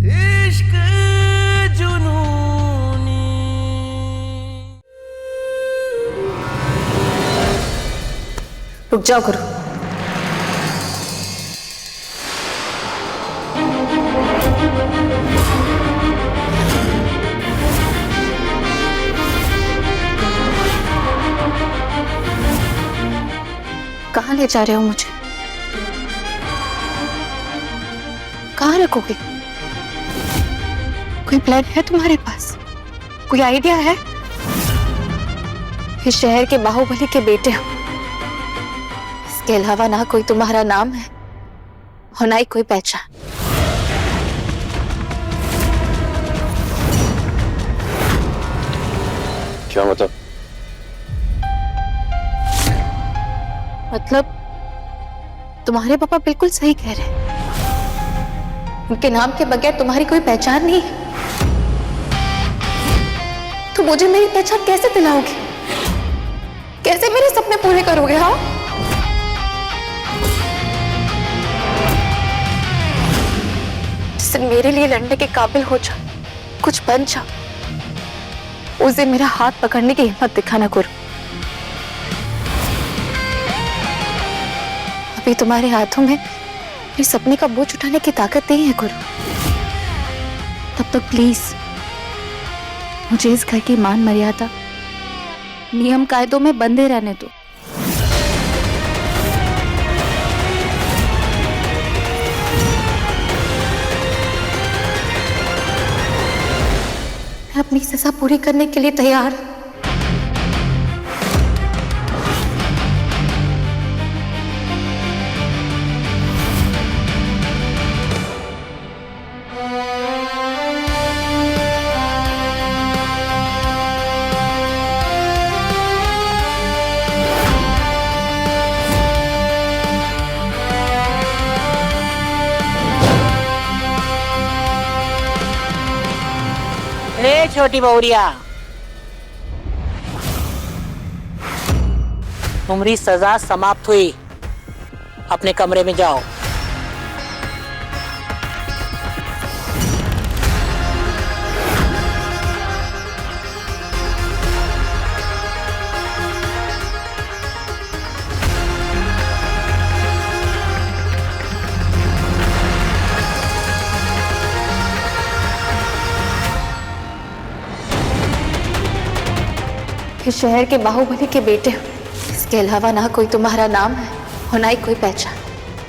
इश्क जुनूनी। रुक जाओ गुरु। कहाँ ले जा रहे हो मुझे? कहाँ रखोगे? कोई प्लान है तुम्हारे पास? कोई आइडिया है? इस शहर के बाहुबली के बेटे हो, इसके अलावा ना कोई तुम्हारा नाम है और ना ही कोई पहचान। क्या मतलब तुम्हारे पापा बिल्कुल सही कह रहे हैं। उनके नाम के बगैर तुम्हारी कोई पहचान नहीं है। तो मुझे मेरी पहचान कैसे दिलाओगे? कैसे मेरे सपने पूरे करोगे? हाँ, जिस दिन मेरे लिए लड़ने के काबिल हो जा, कुछ बन जा, उस दिन मेरा हाथ पकड़ने की हिम्मत दिखाना गुरु। अभी तुम्हारे हाथों में मेरे सपने का बोझ उठाने की ताकत नहीं है गुरु। तब तक प्लीज मुझे इस घर की मान मर्यादा, नियम कायदों में बंधे रहने दो। मैं अपनी सजा पूरी करने के लिए तैयार। ए छोटी बहुरिया, तुम्हारी सजा समाप्त हुई। अपने कमरे में जाओ। इस शहर के बाहुबली के बेटे हो, इसके अलावा ना कोई तुम्हारा नाम है और ना ही कोई पहचान।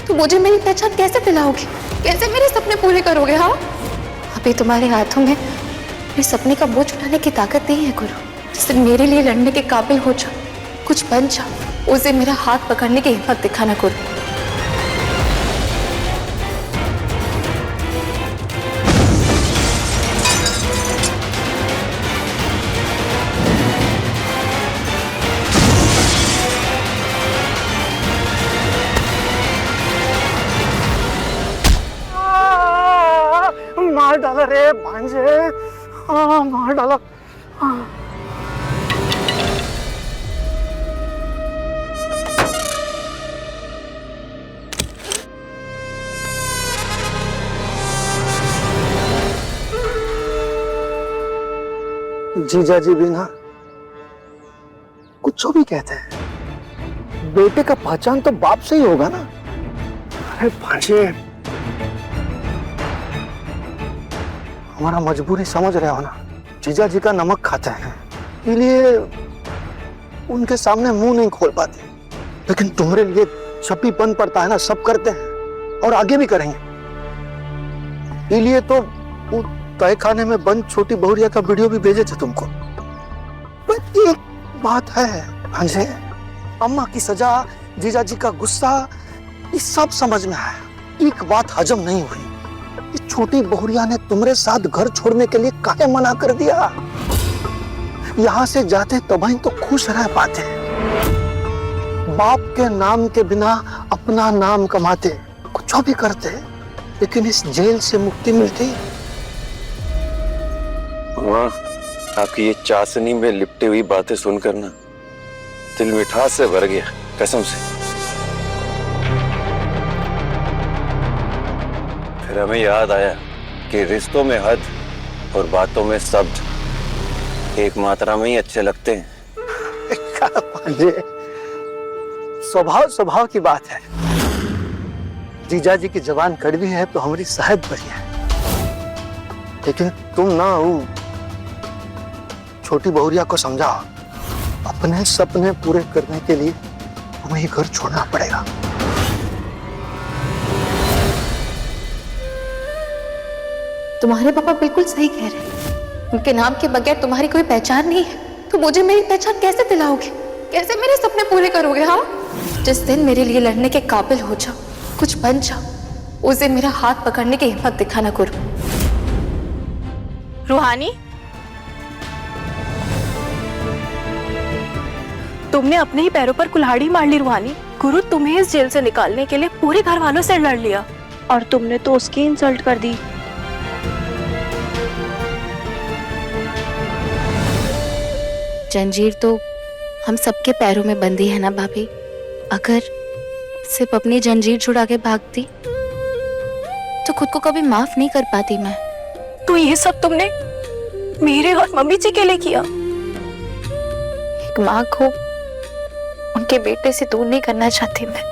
तो मुझे मेरी पहचान कैसे दिलाओगे? कैसे मेरे सपने पूरे करोगे? हाँ, अभी तुम्हारे हाथों में मेरे सपने का बोझ उठाने की ताकत नहीं है गुरु। जिस दिन मेरे लिए लड़ने के काबिल हो जा, कुछ बन जा, उस दिन मेरा हाथ पकड़ने की हिम्मत दिखाना गुरु। मार डाला रे भांजे। हाँ, मार डाला। हाँ। जीजा जी भी ना कुछ भी कहते हैं, बेटे का पहचान तो बाप से ही होगा ना। अरे भांजे, हमारा मजबूरी समझ रहे हो ना। जीजा जी का नमक खाते हैं, इसलिए उनके सामने मुंह नहीं खोल पाते। लेकिन तुम्हारे लिए जब भी बन पड़ता है ना, सब करते हैं और आगे भी करेंगे। इसलिए तो वो तय खाने में बंद छोटी बहुरिया का वीडियो भी भेजे थे तुमको। पर एक बात है भांजे, अम्मा की सजा, जीजा जी का गुस्सा, ये सब समझ में आया। एक बात हजम नहीं हुई, ये छोटी बहुरिया ने तुम्हारे साथ घर छोड़ने के लिए काहे मना कर दिया? यहाँ से जाते तभी तो खुश रह पाते। बाप के नाम के बिना अपना नाम कमाते, कुछ भी करते, लेकिन इस जेल से मुक्ति मिलती। माँ, आपकी ये चाशनी में लिपटी हुई बातें सुनकर ना दिल मिठास से भर गया, कसम से। फिर हमें याद आया कि रिश्तों में हद और बातों में शब्द एक मात्रा में ही अच्छे लगते हैं। भांजे, स्वभाव स्वभाव की बात है। जीजा जी की जबान कड़वी है तो हमारी शहद बढ़िया है, लेकिन तुम ना वो छोटी बहुरिया को समझाओ, अपने सपने पूरे करने के लिए हमें ये घर छोड़ना पड़ेगा। तुम्हारे पापा बिल्कुल सही कह रहे हैं। उनके नाम के बगैर तुम्हारी कोई पहचान नहीं है। तो मुझे मेरी पहचान कैसे दिलाओगे? कैसे मेरे सपने पूरे करोगे? हाँ, जिस दिन मेरे लिए लड़ने के काबिल हो जाओ, कुछ बन जाओ, उस दिन मेरा हाथ पकड़ने की हिम्मत दिखाना करो। रूहानी, तुमने अपने ही पैरों पर कुल्हाड़ी मार ली। रूहानी, गुरु तुम्हें इस जेल से निकालने के लिए पूरे घर वालों से लड़ लिया और तुमने तो उसकी इंसल्ट कर दी। जंजीर तो हम सबके पैरों में बंधी है ना भाभी। अगर सिर्फ अपनी जंजीर छुड़ा के भागती तो खुद को कभी माफ नहीं कर पाती मैं। तो ये सब तुमने मेरे और मम्मी जी के लिए किया। एक माँ को उनके बेटे से दूर नहीं करना चाहती मैं,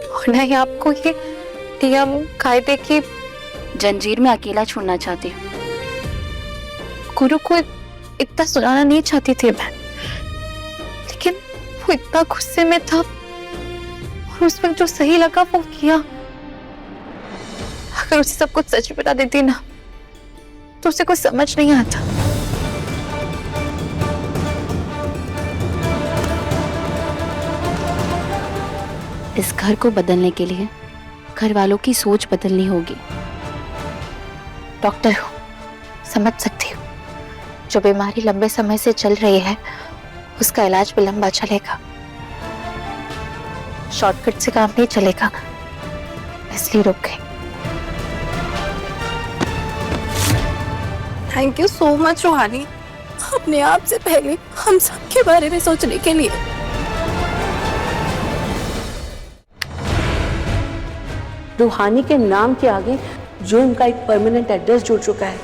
और न ही आपको ये नियम कायदे की जंजीर में अकेला छोड़ना चाहती हूँ। गुरु को इतना सुनाना नहीं चाहती थी मैं, लेकिन वो इतना गुस्से में था और उस वक्त जो सही लगा वो किया। अगर उसे सब कुछ सच बता देती ना तो उसे कुछ समझ नहीं आता। इस घर को बदलने के लिए घर वालों की सोच बदलनी होगी। डॉक्टर हूँ, समझ सकती हूँ। जो बीमारी लंबे समय से चल रही है उसका इलाज भी लंबा चलेगा, शॉर्टकट से काम नहीं चलेगा, इसलिए रुक गई। थैंक यू सो मच रूहानी, अपने आप से पहले हम सब के बारे में सोचने के लिए। रूहानी के नाम के आगे जो उनका एक परमानेंट एड्रेस जुड़ चुका है,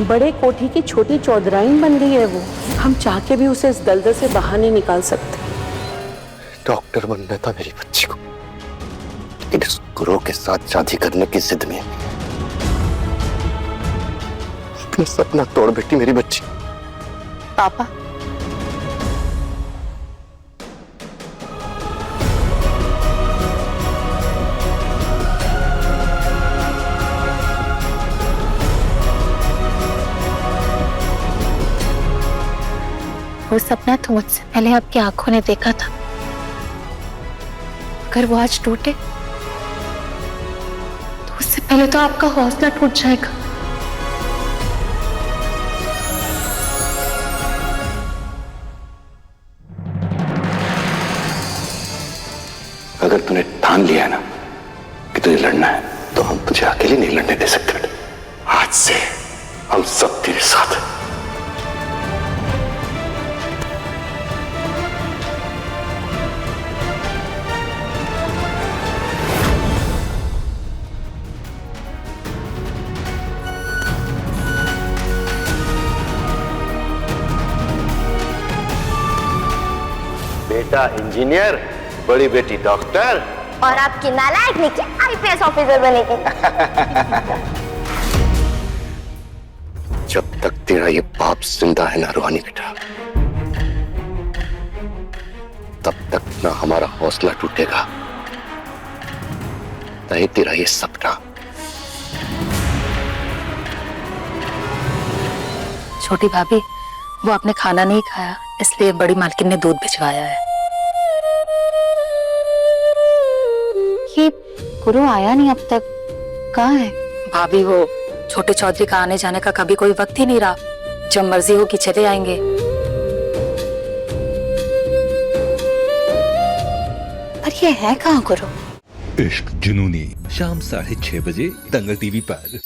बड़े कोठी की छोटी चौधराइन बन गई है वो। हम चाह के भी उसे इस दलदल से बाहर नहीं निकाल सकते। डॉक्टर बनना था मेरी बच्ची को, लेकिन इस गुरु के साथ शादी करने की जिद में अपना सपना तोड़ बैठी मेरी बच्ची। पापा, वो सपना तो मुझसे पहले आपकी आंखों ने देखा था। अगर वो आज टूटे तो उससे पहले तो आपका हौसला टूट जाएगा। अगर तूने ठान लिया ना कि तुझे लड़ना है तो हम तुझे अकेले नहीं लड़ने दे सकते बेटा। आज से हम सब तेरे साथ हैं। बेटा इंजीनियर, बड़ी बेटी डॉक्टर, और आपकी नालायक निकी आईपीएस ऑफिसर बनेगी। जब तक तेरा ये पाप जिंदा है ना रूहानी बेटा, तब तक ना हमारा हौसला टूटेगा, ना ही तेरा ये सपना। छोटी भाभी, वो आपने खाना नहीं खाया इसलिए बड़ी मालकिन ने दूध भिजवाया है। ये गुरु आया नहीं अब तक, कहाँ है? भाभी, वो छोटे चौधरी का आने जाने का कभी कोई वक्त ही नहीं रहा। जब मर्जी हो कि चले आएंगे। पर ये है कहाँ गुरु? इश्क जुनूनी, शाम 6:30 बजे दंगल टीवी पर।